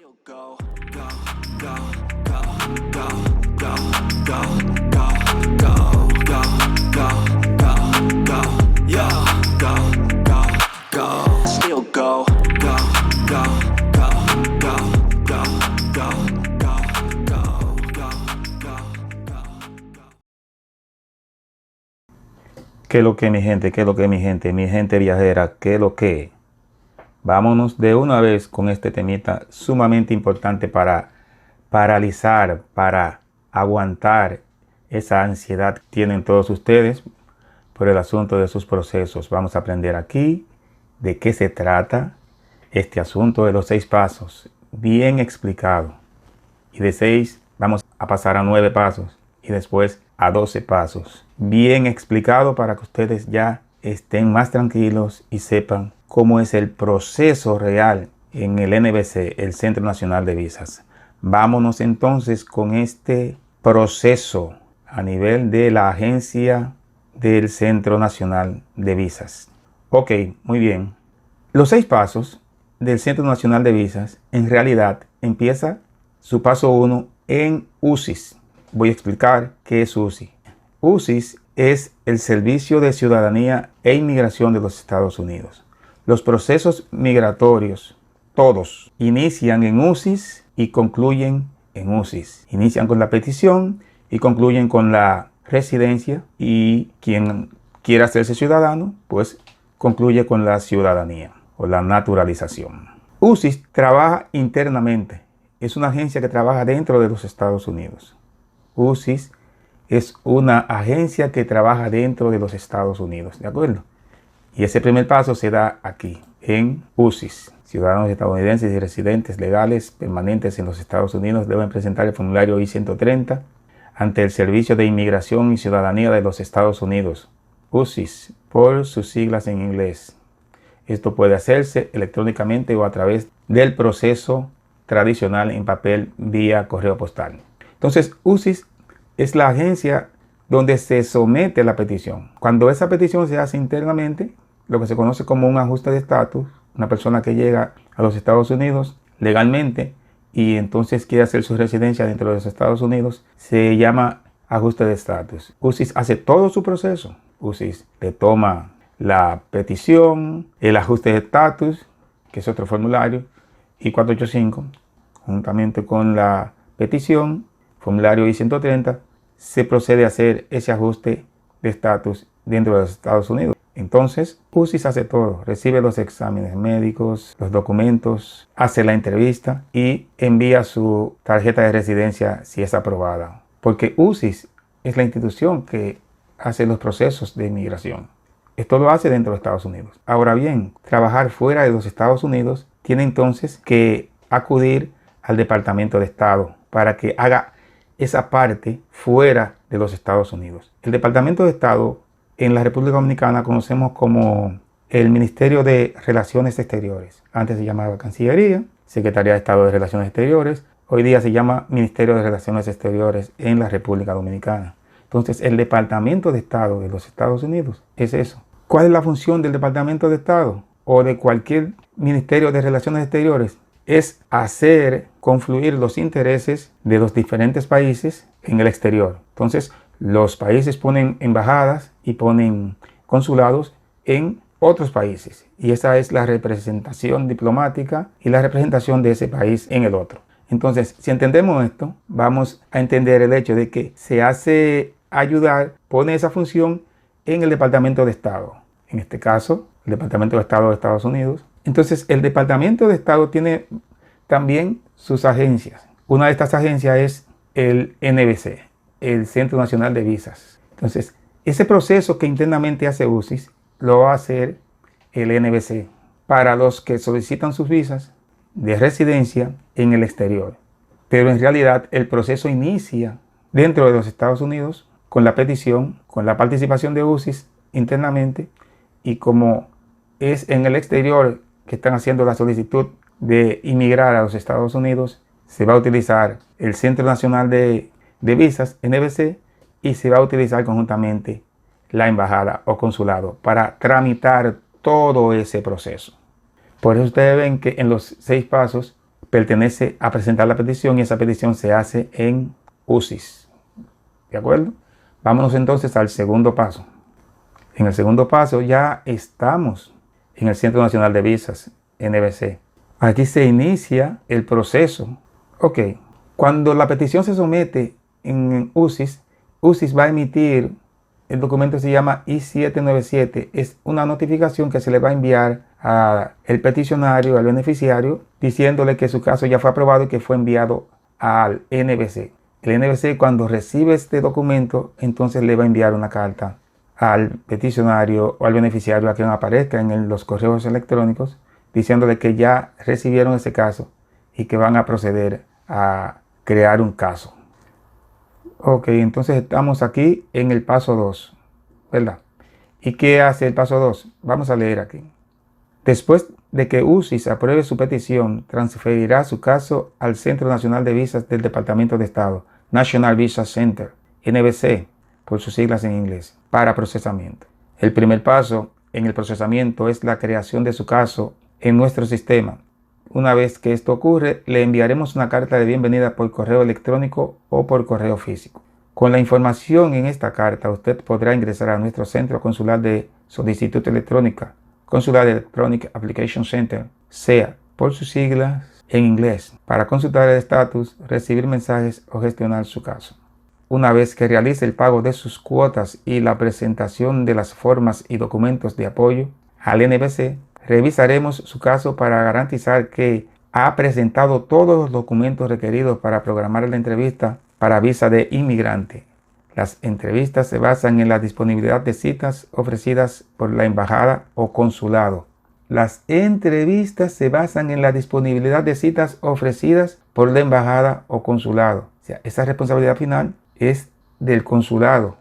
Still go, go, go, go, go, go, go, go, go, go, go, go, go, yo, go, go, go. Still go, go, go, go, go, go, go, go, go, go, go, go. ¿Qué lo que mi gente? ¿Qué lo que mi gente? Mi gente viajera, ¿qué lo que? Vámonos de una vez con este temita sumamente importante para paralizar, para aguantar esa ansiedad que tienen todos ustedes por el asunto de sus procesos. Vamos a aprender aquí de qué se trata este asunto de los 6 pasos, bien explicado. Y de 6 vamos a pasar a 9 pasos y después a 12 pasos. Bien explicado para que ustedes ya estén más tranquilos y sepan cómo es el proceso real en el NVC, el Centro Nacional de Visas. Vámonos entonces con este proceso a nivel de la agencia del Centro Nacional de Visas. Ok, muy bien. Los 6 pasos del Centro Nacional de Visas en realidad empieza su paso 1 en UCIS. Voy a explicar qué es UCIS. UCIS es el Servicio de Ciudadanía e Inmigración de los Estados Unidos. Los procesos migratorios, todos, inician en UCIS y concluyen en UCIS. Inician con la petición y concluyen con la residencia, y quien quiera hacerse ciudadano, pues concluye con la ciudadanía o la naturalización. UCIS trabaja internamente. Es una agencia que trabaja dentro de los Estados Unidos. UCIS es una agencia que trabaja dentro de los Estados Unidos, ¿de acuerdo? Y ese primer paso se da aquí, en UCIS. Ciudadanos estadounidenses y residentes legales permanentes en los Estados Unidos deben presentar el formulario I-130 ante el Servicio de Inmigración y Ciudadanía de los Estados Unidos, UCIS, por sus siglas en inglés. Esto puede hacerse electrónicamente o a través del proceso tradicional en papel vía correo postal. Entonces, UCIS es la agencia donde se somete la petición. Cuando esa petición se hace internamente, lo que se conoce como un ajuste de estatus, una persona que llega a los Estados Unidos legalmente y entonces quiere hacer su residencia dentro de los Estados Unidos, se llama ajuste de estatus. UCIS hace todo su proceso. UCIS le toma la petición, el ajuste de estatus, que es otro formulario, I-485, juntamente con la petición, formulario I-130, se procede a hacer ese ajuste de estatus dentro de los Estados Unidos. Entonces, UCIS hace todo, recibe los exámenes médicos, los documentos, hace la entrevista y envía su tarjeta de residencia si es aprobada. Porque UCIS es la institución que hace los procesos de inmigración. Esto lo hace dentro de Estados Unidos. Ahora bien, trabajar fuera de los Estados Unidos tiene entonces que acudir al Departamento de Estado para que haga esa parte fuera de los Estados Unidos. El Departamento de Estado en la República Dominicana conocemos como el Ministerio de Relaciones Exteriores. Antes se llamaba Cancillería, Secretaría de Estado de Relaciones Exteriores. Hoy día se llama Ministerio de Relaciones Exteriores en la República Dominicana. Entonces, el Departamento de Estado de los Estados Unidos es eso. ¿Cuál es la función del Departamento de Estado o de cualquier Ministerio de Relaciones Exteriores? Es hacer confluir los intereses de los diferentes países en el exterior. Entonces, los países ponen embajadas y ponen consulados en otros países. Y esa es la representación diplomática y la representación de ese país en el otro. Entonces, si entendemos esto, vamos a entender el hecho de que se hace ayudar, pone esa función en el Departamento de Estado. En este caso, el Departamento de Estado de Estados Unidos. Entonces, el Departamento de Estado tiene también sus agencias. Una de estas agencias es el NVC, el Centro Nacional de Visas. Entonces, ese proceso que internamente hace UCIS lo va a hacer el NVC para los que solicitan sus visas de residencia en el exterior. Pero en realidad el proceso inicia dentro de los Estados Unidos con la petición, con la participación de UCIS internamente, y como es en el exterior que están haciendo la solicitud de inmigrar a los Estados Unidos, se va a utilizar el Centro Nacional de Visas, NVC, y se va a utilizar conjuntamente la embajada o consulado para tramitar todo ese proceso. Por eso ustedes ven que en los 6 pasos pertenece a presentar la petición y esa petición se hace en UCIS. ¿De acuerdo? Vámonos entonces al segundo paso. En el segundo paso ya estamos en el Centro Nacional de Visas, NVC. Aquí se inicia el proceso. Ok, cuando la petición se somete en UCIS, UCIS va a emitir el documento que se llama I-797. Es una notificación que se le va a enviar al peticionario, al beneficiario, diciéndole que su caso ya fue aprobado y que fue enviado al NVC. El NVC, cuando recibe este documento, entonces le va a enviar una carta al peticionario o al beneficiario a quien aparezca en los correos electrónicos, diciéndole que ya recibieron ese caso y que van a proceder a crear un caso. Ok, entonces estamos aquí en el paso 2, ¿verdad? ¿Y qué hace el paso 2? Vamos a leer aquí. Después de que UCIS apruebe su petición, transferirá su caso al Centro Nacional de Visas del Departamento de Estado, National Visa Center, NVC, por sus siglas en inglés, para procesamiento. El primer paso en el procesamiento es la creación de su caso en nuestro sistema. Una vez que esto ocurre, le enviaremos una carta de bienvenida por correo electrónico o por correo físico. Con la información en esta carta, usted podrá ingresar a nuestro centro consular de solicitud electrónica, Consular Electronic Application Center, SEA, por sus siglas en inglés, para consultar el estatus, recibir mensajes o gestionar su caso. Una vez que realice el pago de sus cuotas y la presentación de las formas y documentos de apoyo al NVC, revisaremos su caso para garantizar que ha presentado todos los documentos requeridos para programar la entrevista para visa de inmigrante. Las entrevistas se basan en la disponibilidad de citas ofrecidas por la embajada o consulado. Las entrevistas se basan en la disponibilidad de citas ofrecidas por la embajada o consulado. O sea, esa responsabilidad final es del consulado.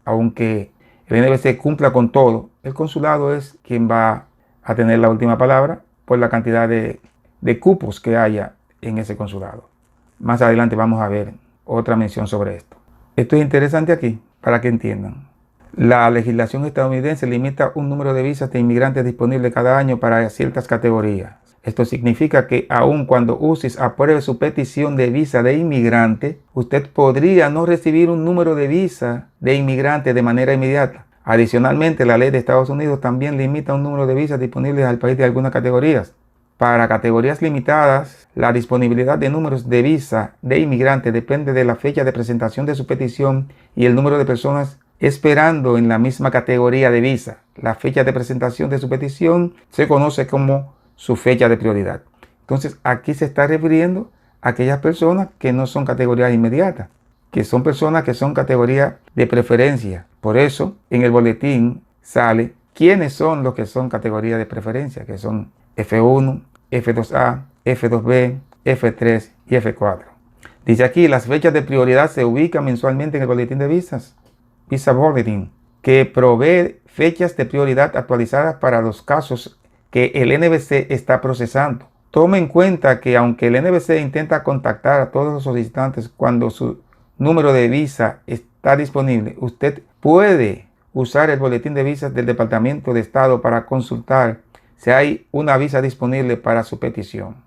Aunque el NVC cumpla con todo, el consulado es quien va a tener la última palabra por la cantidad de cupos que haya en ese consulado. Más adelante vamos a ver otra mención sobre esto. Esto es interesante aquí para que entiendan. La legislación estadounidense limita un número de visas de inmigrantes disponibles cada año para ciertas categorías. Esto significa que aun cuando UCIS apruebe su petición de visa de inmigrante, usted podría no recibir un número de visa de inmigrante de manera inmediata. Adicionalmente, la ley de Estados Unidos también limita un número de visas disponibles al país de algunas categorías. Para categorías limitadas, la disponibilidad de números de visa de inmigrante depende de la fecha de presentación de su petición y el número de personas esperando en la misma categoría de visa. La fecha de presentación de su petición se conoce como su fecha de prioridad. Entonces, aquí se está refiriendo a aquellas personas que no son categorías inmediatas, que son personas que son categoría de preferencia. Por eso, en el boletín sale quiénes son los que son categoría de preferencia, que son F1, F2A, F2B, F3 y F4. Dice aquí, las fechas de prioridad se ubican mensualmente en el boletín de visas, Visa Bulletin, que provee fechas de prioridad actualizadas para los casos que el NVC está procesando. Tome en cuenta que aunque el NVC intenta contactar a todos los solicitantes cuando su número de visa está disponible, usted puede usar el boletín de visas del Departamento de Estado para consultar si hay una visa disponible para su petición.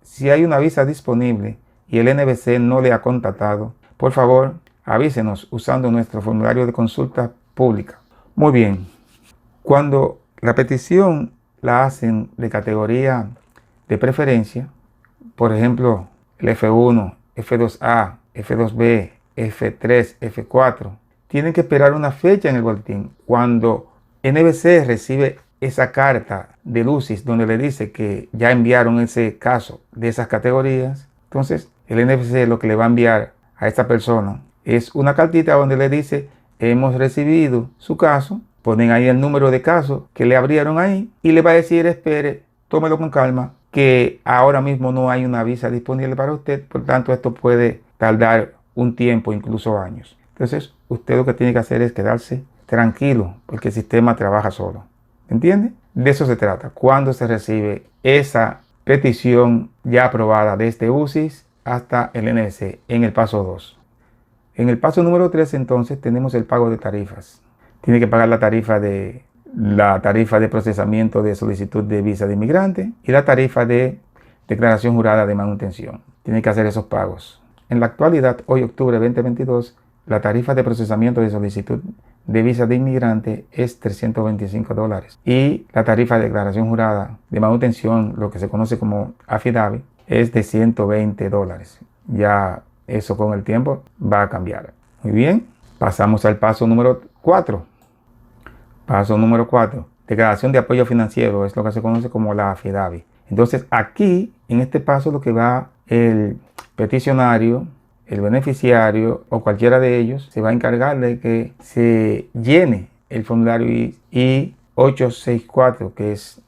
Si hay una visa disponible y el NVC no le ha contactado, por favor, avísenos usando nuestro formulario de consulta pública. Muy bien, cuando la petición la hacen de categoría de preferencia, por ejemplo, el F1, F2A, F2B, F3, F4, tienen que esperar una fecha en el boletín. Cuando NVC recibe esa carta de UCIS donde le dice que ya enviaron ese caso de esas categorías, entonces el NVC lo que le va a enviar a esta persona es una cartita donde le dice: hemos recibido su caso, ponen ahí el número de caso que le abrieron ahí y le va a decir: espere, tómelo con calma, que ahora mismo no hay una visa disponible para usted, por tanto esto puede tardar un tiempo, incluso años. Entonces usted lo que tiene que hacer es quedarse tranquilo, porque el sistema trabaja solo. ¿Entiende? De eso se trata. Cuando se recibe esa petición ya aprobada desde UCIS hasta el NVC en el paso 2. En el paso número 3 entonces tenemos el pago de tarifas. Tiene que pagar la tarifa de procesamiento de solicitud de visa de inmigrante y la tarifa de declaración jurada de manutención. Tiene que hacer esos pagos. En la actualidad, hoy octubre 2022, la tarifa de procesamiento de solicitud de visa de inmigrante es $325 y la tarifa de declaración jurada de manutención, lo que se conoce como affidavit, es de $120. Ya eso con el tiempo va a cambiar. Muy bien, pasamos al paso número 4. Paso número 4, declaración de apoyo financiero, es lo que se conoce como la affidavit. Entonces aquí, en este paso, lo que va el peticionario, el beneficiario o cualquiera de ellos se va a encargar de que se llene el formulario I-864, que es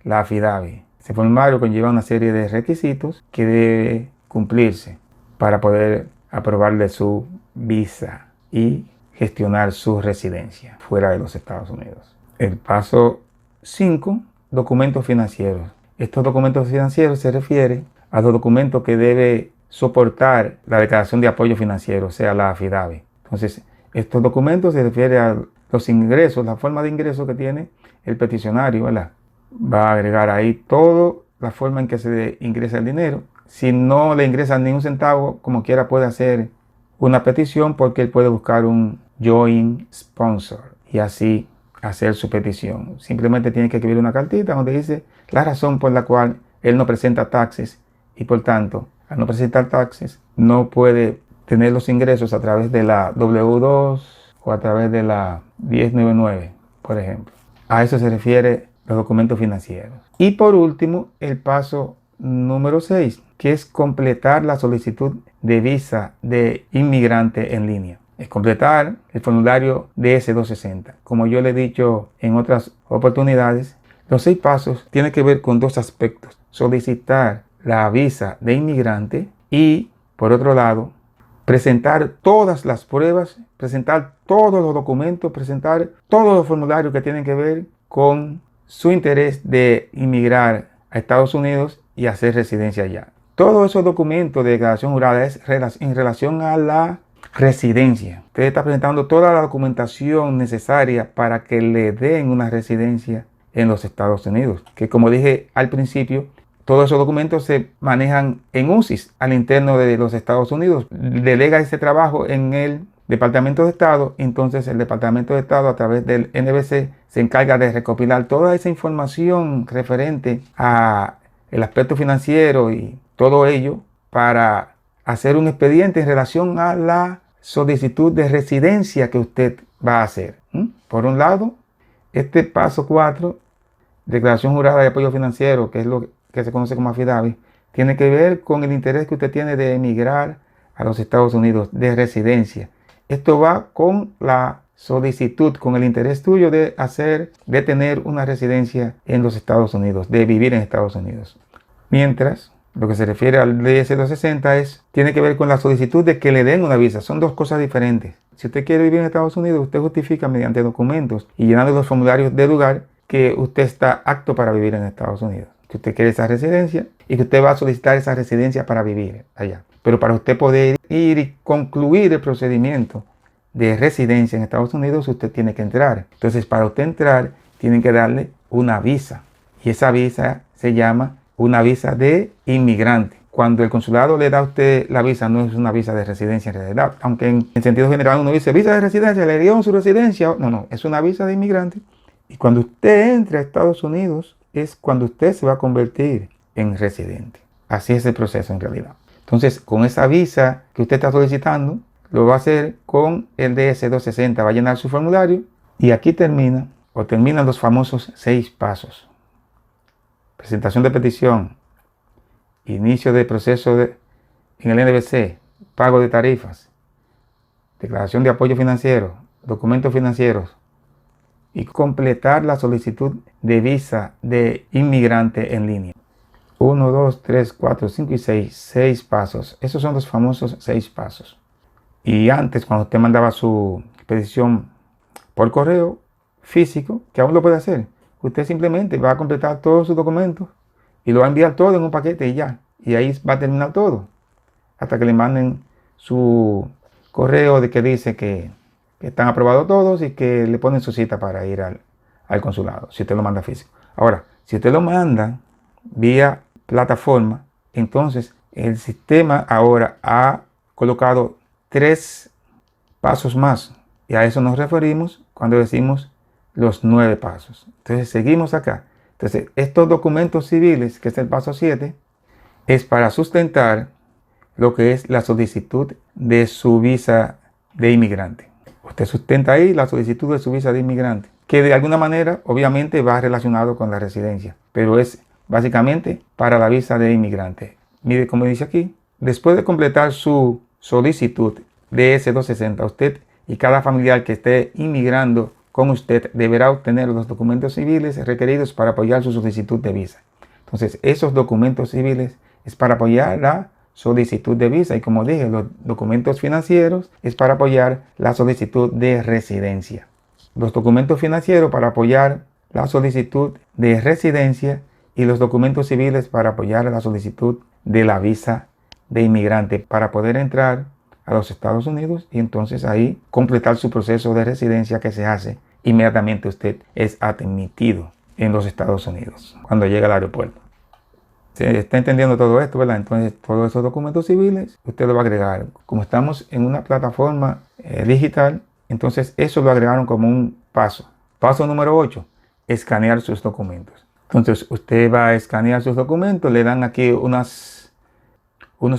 la affidavit. Ese formulario conlleva una serie de requisitos que debe cumplirse para poder aprobarle su visa y gestionar su residencia fuera de los Estados Unidos. El paso 5, documentos financieros. Estos documentos financieros se refieren a los documentos que debe soportar la declaración de apoyo financiero, o sea, la affidavit. Entonces, estos documentos se refieren a los ingresos, la forma de ingreso que tiene el peticionario, ¿verdad? Va a agregar ahí toda la forma en que se ingresa el dinero. Si no le ingresan ni un centavo, como quiera puede hacer una petición porque él puede buscar un joint sponsor y así hacer su petición. Simplemente tiene que escribir una cartita donde dice la razón por la cual él no presenta taxes y por tanto, al no presentar taxes, no puede tener los ingresos a través de la W2 o a través de la 1099, por ejemplo. A eso se refiere los documentos financieros. Y por último, el paso número 6, que es completar la solicitud de visa de inmigrante en línea. Es completar el formulario DS-260. Como yo le he dicho en otras oportunidades, los 6 pasos tienen que ver con 2 aspectos. Solicitar la visa de inmigrante y, por otro lado, presentar todas las pruebas, presentar todos los documentos, presentar todos los formularios que tienen que ver con su interés de inmigrar a Estados Unidos y hacer residencia allá. Todos esos documentos de declaración jurada es en relación a la residencia. Usted está presentando toda la documentación necesaria para que le den una residencia en los Estados Unidos. Que como dije al principio, todos esos documentos se manejan en UCIS al interno de los Estados Unidos. Delega ese trabajo en el Departamento de Estado. Entonces el Departamento de Estado a través del NBC se encarga de recopilar toda esa información referente a el aspecto financiero y todo ello para hacer un expediente en relación a la solicitud de residencia que usted va a hacer. Por un lado, este paso 4, declaración jurada de apoyo financiero, que es lo que se conoce como affidavit, tiene que ver con el interés que usted tiene de emigrar a los Estados Unidos, de residencia. Esto va con la solicitud, con el interés tuyo de tener una residencia en los Estados Unidos, de vivir en Estados Unidos. Mientras, lo que se refiere al DS-260 tiene que ver con la solicitud de que le den una visa. Son 2 cosas diferentes. Si usted quiere vivir en Estados Unidos, usted justifica mediante documentos y llenando los formularios del lugar que usted está apto para vivir en Estados Unidos, que usted quiere esa residencia y que usted va a solicitar esa residencia para vivir allá. Pero para usted poder ir y concluir el procedimiento de residencia en Estados Unidos, usted tiene que entrar. Entonces, para usted entrar, tienen que darle una visa. Y esa visa se llama una visa de inmigrante. Cuando el consulado le da a usted la visa, no es una visa de residencia en realidad. Aunque en sentido general uno dice visa de residencia, le dieron su residencia. No, es una visa de inmigrante. Y cuando usted entre a Estados Unidos, es cuando usted se va a convertir en residente. Así es el proceso en realidad. Entonces, con esa visa que usted está solicitando, lo va a hacer con el DS-260. Va a llenar su formulario y aquí terminan los famosos 6 pasos. Presentación de petición, inicio de proceso en el NBC, pago de tarifas, declaración de apoyo financiero, documentos financieros y completar la solicitud de visa de inmigrante en línea. 1, 2, 3, 4, 5 y 6. 6 pasos. Esos son los famosos 6 pasos. Y antes, cuando usted mandaba su petición por correo físico, que aún lo puede hacer, usted simplemente va a completar todos sus documentos y lo va a enviar todo en un paquete y ya. Y ahí va a terminar todo. Hasta que le manden su correo de que dice que están aprobados todos y que le ponen su cita para ir al consulado, si usted lo manda físico. Ahora, si usted lo manda vía plataforma, Entonces, el sistema ahora ha colocado 3 pasos más. Y a eso nos referimos cuando decimos los 9 pasos. Entonces, seguimos acá. Entonces, estos documentos civiles, que es el paso 7, es para sustentar lo que es la solicitud de su visa de inmigrante. Usted sustenta ahí la solicitud de su visa de inmigrante, que de alguna manera obviamente va relacionado con la residencia, pero es básicamente para la visa de inmigrante. Mire cómo dice aquí, después de completar su solicitud de S260, usted y cada familiar que esté inmigrando con usted deberá obtener los documentos civiles requeridos para apoyar su solicitud de visa. Entonces, esos documentos civiles es para apoyar la solicitud de visa, y como dije, los documentos financieros es para apoyar la solicitud de residencia. Los documentos financieros para apoyar la solicitud de residencia y los documentos civiles para apoyar la solicitud de la visa de inmigrante para poder entrar a los Estados Unidos y entonces ahí completar su proceso de residencia que se hace inmediatamente usted es admitido en los Estados Unidos cuando llega al aeropuerto. ¿Se está entendiendo todo esto, verdad? Entonces, todos esos documentos civiles, usted lo va a agregar. Como estamos en una plataforma digital, entonces eso lo agregaron como un paso. Paso número 8, escanear sus documentos. Entonces, usted va a escanear sus documentos, le dan aquí unos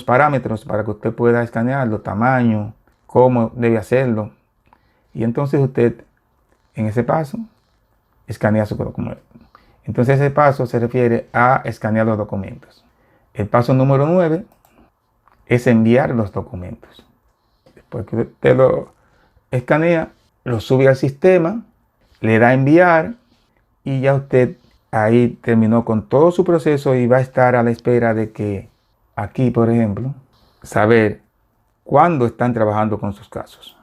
parámetros para que usted pueda escanearlo, tamaño, cómo debe hacerlo. Y entonces usted, en ese paso, escanea su documento. Entonces ese paso se refiere a escanear los documentos. El paso número 9 es enviar los documentos. Después que usted lo escanea, lo sube al sistema, le da a enviar y ya usted ahí terminó con todo su proceso y va a estar a la espera de que aquí, por ejemplo, saber cuándo están trabajando con sus casos.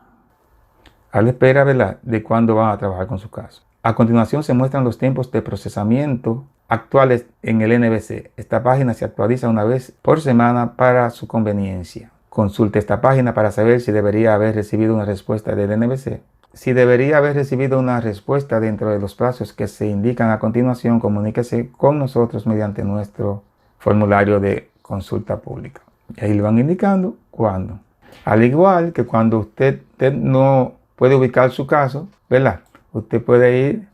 A la espera, ¿verdad?, de cuándo van a trabajar con sus casos. A continuación se muestran los tiempos de procesamiento actuales en el NVC. Esta página se actualiza una vez por semana para su conveniencia. Consulte esta página para saber si debería haber recibido una respuesta del NVC. Si debería haber recibido una respuesta dentro de los plazos que se indican a continuación, comuníquese con nosotros mediante nuestro formulario de consulta pública. Y ahí le van indicando cuándo. Al igual que cuando usted no puede ubicar su caso, ¿verdad?, usted puede ir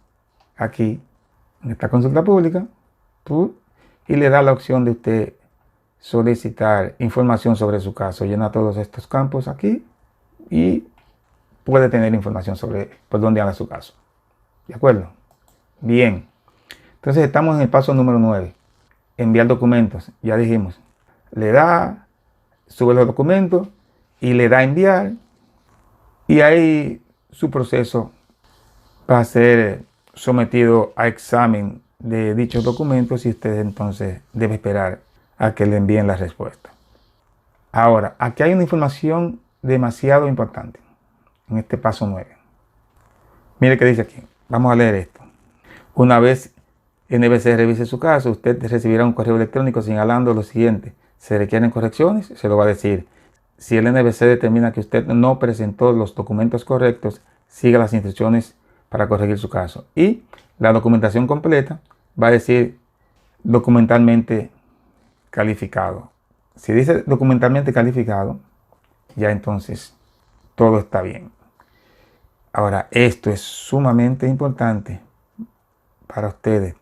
aquí en esta consulta pública y le da la opción de usted solicitar información sobre su caso. Llena todos estos campos aquí y puede tener información sobre por dónde anda su caso. ¿De acuerdo? Bien. Entonces estamos en el paso número 9. Enviar documentos. Ya dijimos. Le da, sube los documentos y le da a enviar. Y ahí su proceso va a ser sometido a examen de dichos documentos y usted entonces debe esperar a que le envíen la respuesta. Ahora, aquí hay una información demasiado importante en este paso 9. Mire qué dice aquí. Vamos a leer esto. Una vez NVC revise su caso, usted recibirá un correo electrónico señalando lo siguiente. ¿Se requieren correcciones? Se lo va a decir. Si el NVC determina que usted no presentó los documentos correctos, siga las instrucciones para corregir su caso. Y la documentación completa va a decir documentalmente calificado. Si dice documentalmente calificado, ya entonces todo está bien. Ahora, esto es sumamente importante para ustedes.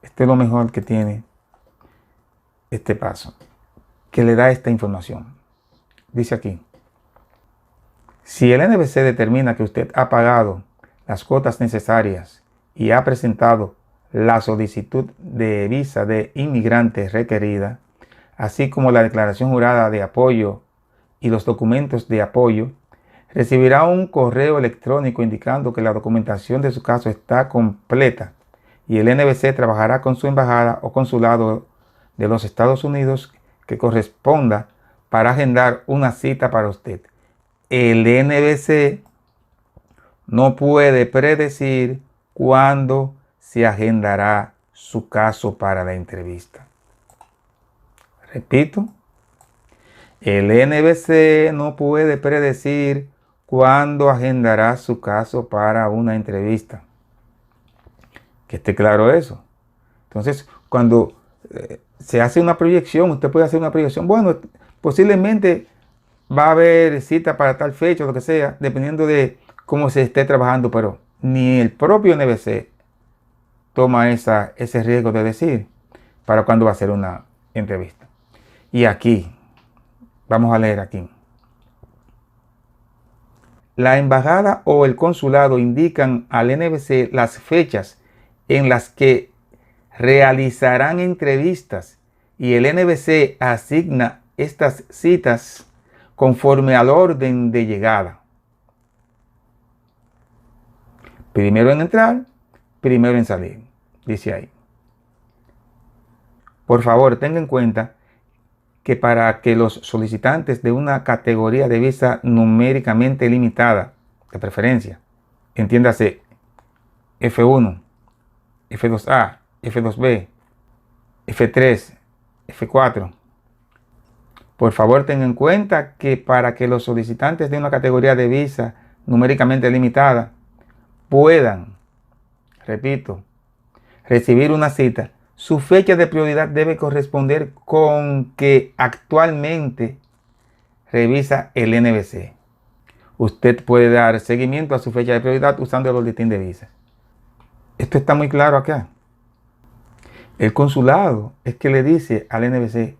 Esto es lo mejor que tiene este paso, que le da esta información. Dice aquí, si el NVC determina que usted ha pagado las cuotas necesarias y ha presentado la solicitud de visa de inmigrante requerida, así como la declaración jurada de apoyo y los documentos de apoyo, recibirá un correo electrónico indicando que la documentación de su caso está completa y el NVC trabajará con su embajada o consulado de los Estados Unidos que corresponda para agendar una cita para usted. El NVC no puede predecir cuándo se agendará su caso para la entrevista. Repito, el NVC no puede predecir cuándo agendará su caso para una entrevista. Que esté claro eso. Entonces, cuando se hace una proyección, usted puede hacer una proyección. Bueno, posiblemente va a haber cita para tal fecha o lo que sea, dependiendo de cómo se esté trabajando, pero ni el propio NBC toma ese riesgo de decir para cuándo va a ser una entrevista. Y aquí, vamos a leer aquí. La embajada o el consulado indican al NBC las fechas en las que realizarán entrevistas y el NBC asigna estas citas conforme al orden de llegada. Primero en entrar, primero en salir, dice ahí. Por favor, tenga en cuenta que para que los solicitantes de una categoría de visa numéricamente limitada, de preferencia, entiéndase F1, F2A, F2B, F3, F4, por favor tengan en cuenta que para que los solicitantes de una categoría de visa numéricamente limitada puedan, repito, recibir una cita, su fecha de prioridad debe corresponder con que actualmente revisa el NBC. Usted puede dar seguimiento a su fecha de prioridad usando el boletín de visas. Esto está muy claro acá. El consulado es que le dice al NBC,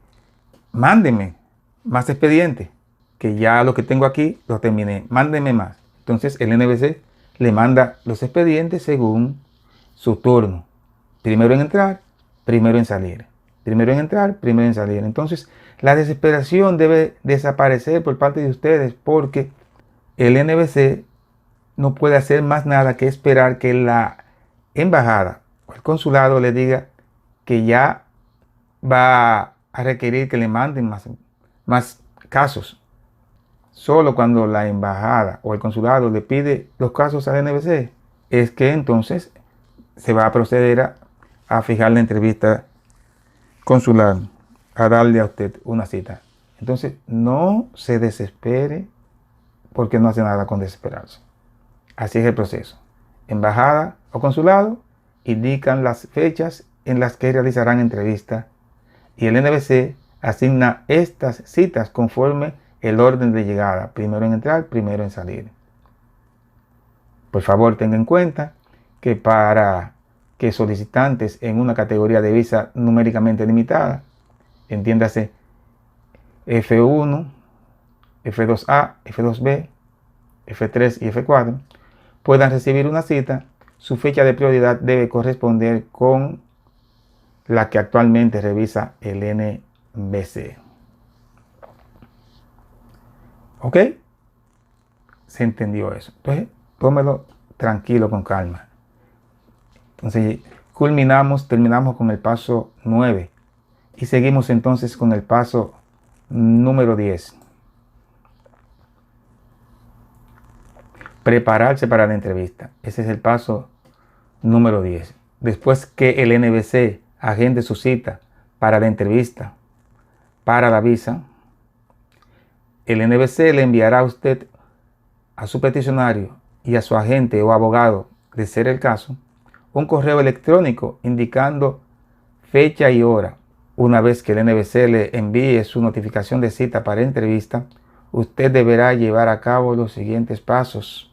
mándeme más expedientes, que ya lo que tengo aquí lo terminé, mándeme más. Entonces el NBC le manda los expedientes según su turno. Primero en entrar, primero en salir. Primero en entrar, primero en salir. Entonces la desesperación debe desaparecer por parte de ustedes porque el NBC no puede hacer más nada que esperar que la embajada o el consulado le diga que ya va a requerir que le manden más casos. Solo cuando la embajada o el consulado le pide los casos al NBC es que entonces se va a proceder a fijar la entrevista consular, a darle a usted una cita. Entonces no se desespere porque no hace nada con desesperarse. Así es el proceso. Embajada o consulado indican las fechas en las que realizarán entrevista y el NBC asigna estas citas conforme el orden de llegada, primero en entrar, primero en salir. Por favor, tenga en cuenta que para que solicitantes en una categoría de visa numéricamente limitada, entiéndase F1, F2A, F2B, F3 y F4, puedan recibir una cita, su fecha de prioridad debe corresponder con la que actualmente revisa el NBC. ¿Ok? Se entendió eso. Entonces, tómelo tranquilo, con calma. Entonces, terminamos con el paso 9 y seguimos entonces con el paso número 10. Prepararse para la entrevista. Ese es el paso número 10. Después que el NBC agende su cita para la entrevista, para la visa, el NBC le enviará a usted, a su peticionario y a su agente o abogado, de ser el caso, un correo electrónico indicando fecha y hora. Una vez que el NBC le envíe su notificación de cita para entrevista, usted deberá llevar a cabo los siguientes pasos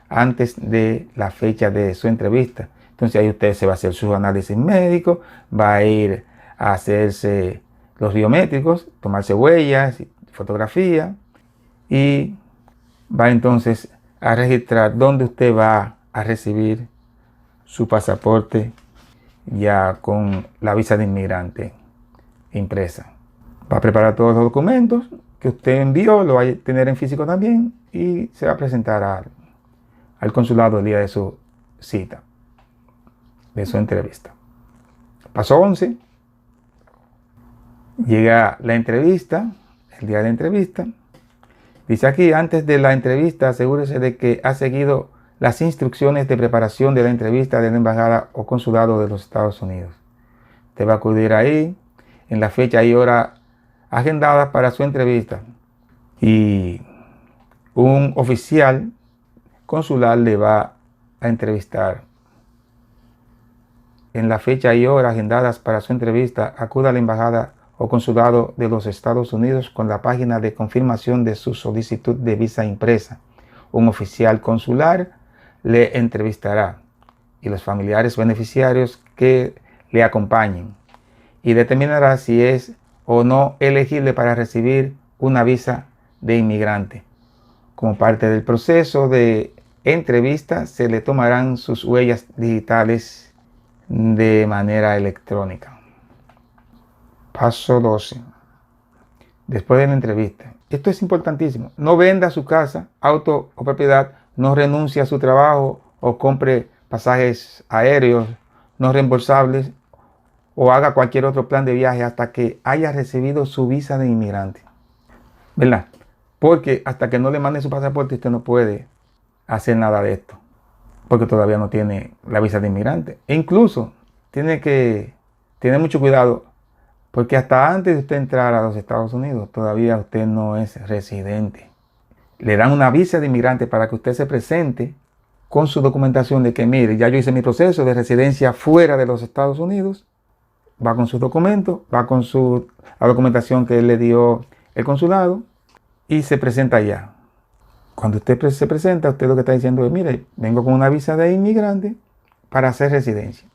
antes de la fecha de su entrevista. Entonces ahí usted se va a hacer su análisis médico, va a ir a hacerse los biométricos, tomarse huellas, fotografía y va entonces a registrar dónde usted va a recibir su pasaporte ya con la visa de inmigrante impresa. Va a preparar todos los documentos que usted envió, lo va a tener en físico también y se va a presentar al consulado el día de su cita, de su entrevista. Paso 11. Llega la entrevista, el día de la entrevista. Dice aquí, antes de la entrevista, asegúrese de que ha seguido las instrucciones de preparación de la entrevista de la embajada o consulado de los Estados Unidos. Usted va a acudir ahí en la fecha y hora agendada para su entrevista y un oficial consular le va a entrevistar. en la fecha y hora agendadas para su entrevista, acuda a la embajada o consulado de los Estados Unidos con la página de confirmación de su solicitud de visa impresa. Un oficial consular le entrevistará y los familiares beneficiarios que le acompañen y determinará si es o no elegible para recibir una visa de inmigrante. Como parte del proceso de entrevista, se le tomarán sus huellas digitales de manera electrónica. Paso 12. Después de la entrevista. Esto es importantísimo. No venda su casa, auto o propiedad, no renuncie a su trabajo o compre pasajes aéreos no reembolsables o haga cualquier otro plan de viaje hasta que haya recibido su visa de inmigrante. ¿Verdad? Porque hasta que no le manden su pasaporte usted no puede hacer nada de esto. Porque todavía no tiene la visa de inmigrante. E incluso tiene que tener mucho cuidado porque hasta antes de usted entrar a los Estados Unidos todavía usted no es residente. Le dan una visa de inmigrante para que usted se presente con su documentación de que, mire, ya yo hice mi proceso de residencia fuera de los Estados Unidos. Va con sus documentos, va con la documentación que él le dio el consulado y se presenta allá. Cuando usted se presenta, usted lo que está diciendo es, mire, vengo con una visa de inmigrante para hacer residencia.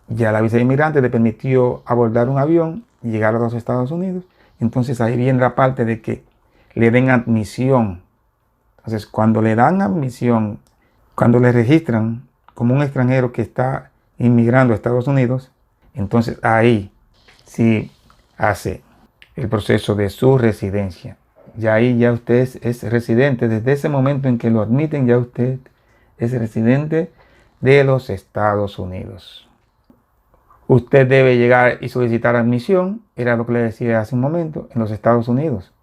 Ya la visa de inmigrante le permitió abordar un avión y llegar a los Estados Unidos. Entonces ahí viene la parte de que le den admisión. Entonces cuando le dan admisión, cuando le registran como un extranjero que está inmigrando a Estados Unidos, entonces ahí sí hace el proceso de su residencia. Ya ahí ya usted es residente. Desde ese momento en que lo admiten, ya usted es residente de los Estados Unidos. Usted debe llegar y solicitar admisión, era lo que le decía hace un momento, en los Estados Unidos,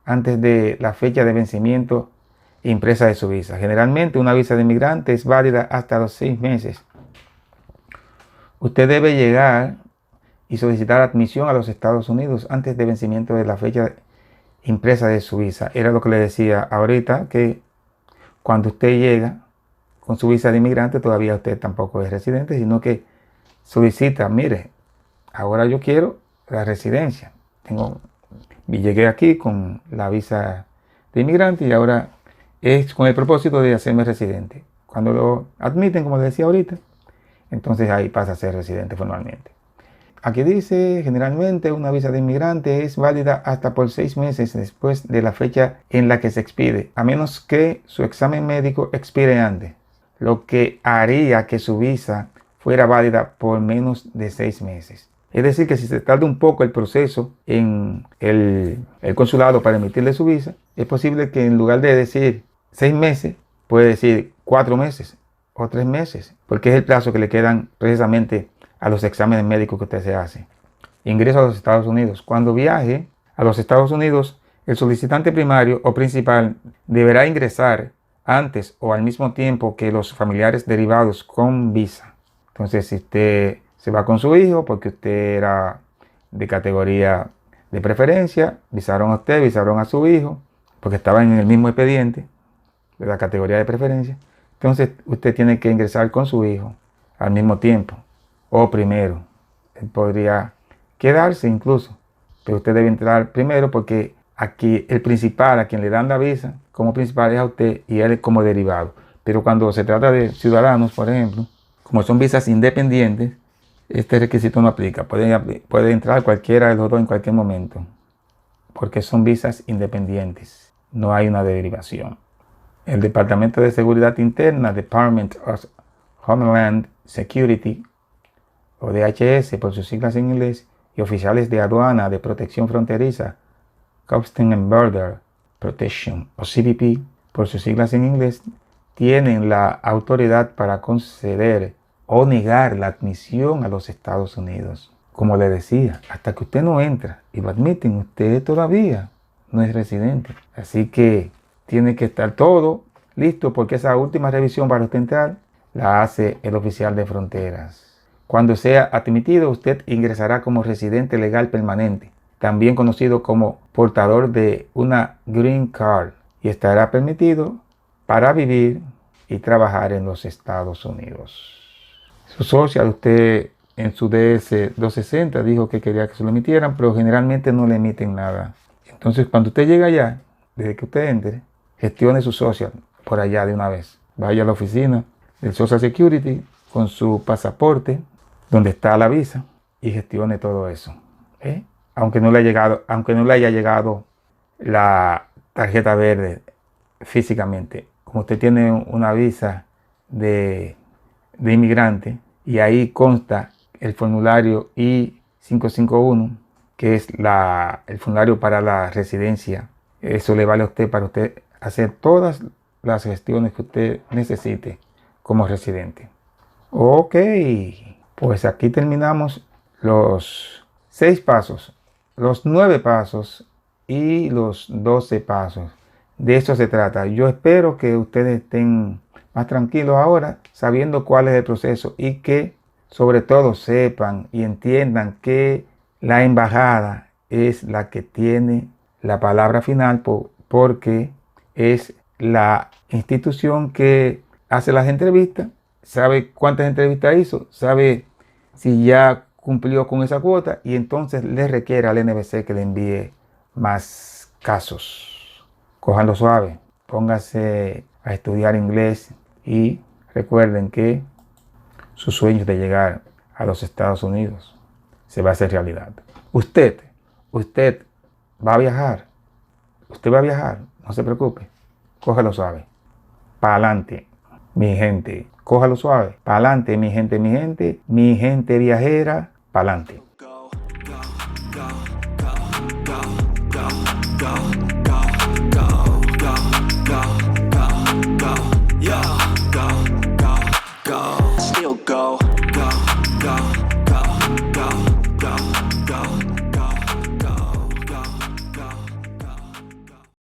antes de la fecha de vencimiento impresa de su visa. Generalmente una visa de inmigrante es válida hasta los 6 meses. Usted debe llegar y solicitar admisión a los Estados Unidos antes de vencimiento de la fecha impresa de su visa. Era lo que le decía ahorita, que cuando usted llega con su visa de inmigrante todavía usted tampoco es residente, sino que solicita, mire, ahora yo quiero la residencia. Llegué aquí con la visa de inmigrante y ahora es con el propósito de hacerme residente. Cuando lo admiten, como le decía ahorita, entonces ahí pasa a ser residente formalmente. Aquí dice, generalmente una visa de inmigrante es válida hasta por 6 meses después de la fecha en la que se expide, a menos que su examen médico expire antes, lo que haría que su visa fuera válida por menos de 6 meses. Es decir, que si se tarda un poco el proceso en el consulado para emitirle su visa, es posible que en lugar de decir 6 meses, puede decir 4 meses o 3 meses, porque es el plazo que le quedan precisamente a los exámenes médicos que usted se hace. Ingreso a los Estados Unidos. Cuando viaje a los Estados Unidos, el solicitante primario o principal deberá ingresar antes o al mismo tiempo que los familiares derivados con visa. Entonces, si usted se va con su hijo porque usted era de categoría de preferencia, visaron a usted, visaron a su hijo, porque estaban en el mismo expediente de la categoría de preferencia, entonces usted tiene que ingresar con su hijo al mismo tiempo o primero. Él podría quedarse incluso, pero usted debe entrar primero porque aquí el principal, a quien le dan la visa como principal, es a usted y él como derivado. Pero cuando se trata de ciudadanos, por ejemplo, como son visas independientes, este requisito no aplica. Puede entrar cualquiera de los dos en cualquier momento, porque son visas independientes. No hay una derivación. El Departamento de Seguridad Interna, Department of Homeland Security, o DHS por sus siglas en inglés, y oficiales de aduana de protección fronteriza, Customs and Border Protection, o CBP por sus siglas en inglés, tienen la autoridad para conceder o negar la admisión a los Estados Unidos. Como le decía, hasta que usted no entra y lo admiten, usted todavía no es residente. Así que tiene que estar todo listo porque esa última revisión para usted entrar la hace el oficial de fronteras. Cuando sea admitido, usted ingresará como residente legal permanente, también conocido como portador de una Green Card, y estará permitido para vivir y trabajar en los Estados Unidos. Su social, usted en su DS-260 dijo que quería que se lo emitieran, pero generalmente no le emiten nada. Entonces, cuando usted llega allá, desde que usted entre, gestione su social por allá de una vez. Vaya a la oficina del Social Security con su pasaporte, donde está la visa, y gestione todo eso. Aunque no le haya llegado la tarjeta verde físicamente. Como usted tiene una visa de inmigrante y ahí consta el formulario I-551, que es el formulario para la residencia. Eso le vale a usted para usted hacer todas las gestiones que usted necesite como residente. Ok, pues aquí terminamos los 6 pasos, los 9 pasos y los 12 pasos. De eso se trata. Yo espero que ustedes estén más tranquilos ahora, sabiendo cuál es el proceso y que sobre todo sepan y entiendan que la embajada es la que tiene la palabra final porque es la institución que hace las entrevistas, sabe cuántas entrevistas hizo, sabe si ya cumplió con esa cuota y entonces le requiere al NBC que le envíe más casos. Cójanlo suave, póngase a estudiar inglés y recuerden que su sueño de llegar a los Estados Unidos se va a hacer realidad. Usted va a viajar, no se preocupe, cójalo suave, pa'lante, mi gente, cójalo suave, pa'lante, mi gente viajera, pa'lante.